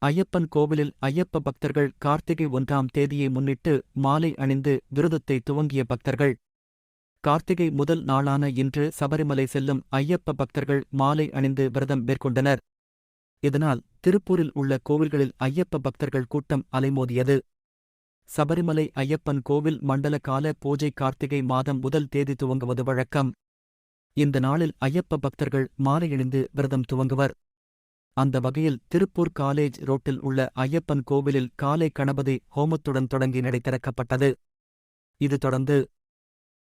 ஐயப்பன் கோவிலில் ஐயப்ப பக்தர்கள் கார்த்திகை 1ஆம் தேதியை முன்னிட்டு மாலை அணிந்து விரதத்தை துவங்கிய பக்தர்கள். கார்த்திகை முதல் நாளான இன்று சபரிமலை செல்லும் ஐயப்ப பக்தர்கள் மாலை அணிந்து விரதம் மேற்கொண்டனர். இதனால் திருப்பூரில் உள்ள கோவில்களில் ஐயப்ப பக்தர்கள் கூட்டம் அலைமோதியது. சபரிமலை ஐயப்பன் கோவில் மண்டல கால பூஜை கார்த்திகை மாதம் முதல் தேதி துவங்குவது வழக்கம். இந்த நாளில் ஐயப்ப பக்தர்கள் மாலை அணிந்து விரதம் துவங்குவர். அந்த வகையில் திருப்பூர் காலேஜ் ரோட்டில் உள்ள ஐயப்பன் கோவிலில் காலை கணபதி ஹோமத்துடன் தொடங்கி நடை திறக்கப்பட்டது. இது தொடர்ந்து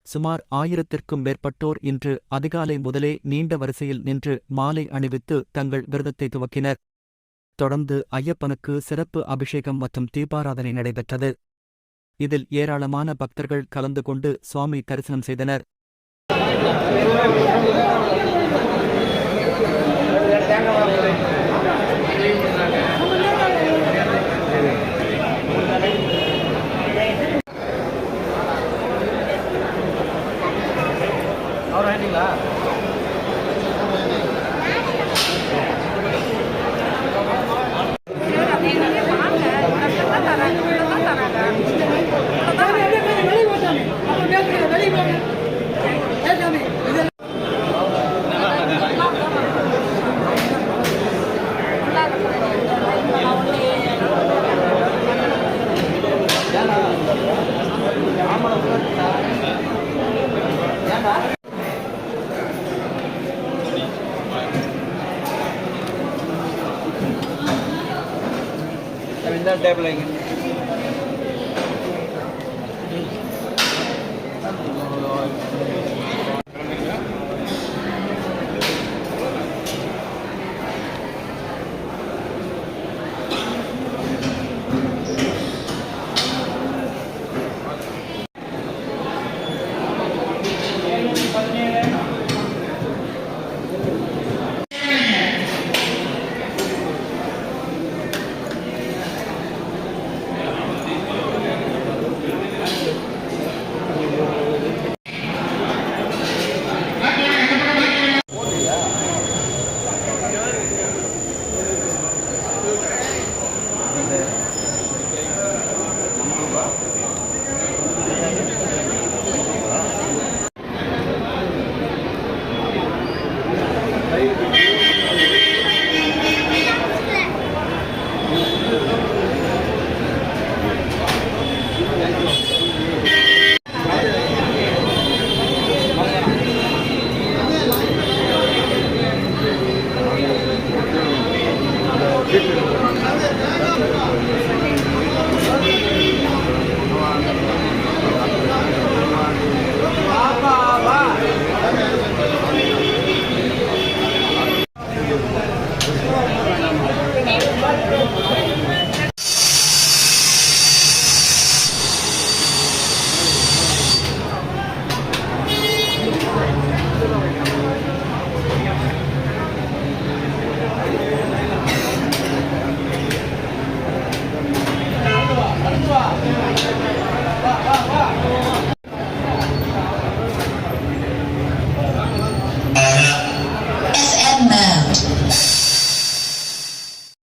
சுமார் 1000த்திற்கும் மேற்பட்டோர் இன்று அதிகாலை முதலே நீண்ட வரிசையில் நின்று மாலை அணிவித்து தங்கள் விரதத்தை துவக்கினர். தொடர்ந்து ஐயப்பனுக்கு சிறப்பு அபிஷேகம் மற்றும் தீபாராதனை நடைபெற்றது. இதில் ஏராளமான பக்தர்கள் கலந்து கொண்டு சுவாமி தரிசனம் செய்தனர். टेबल आएंगे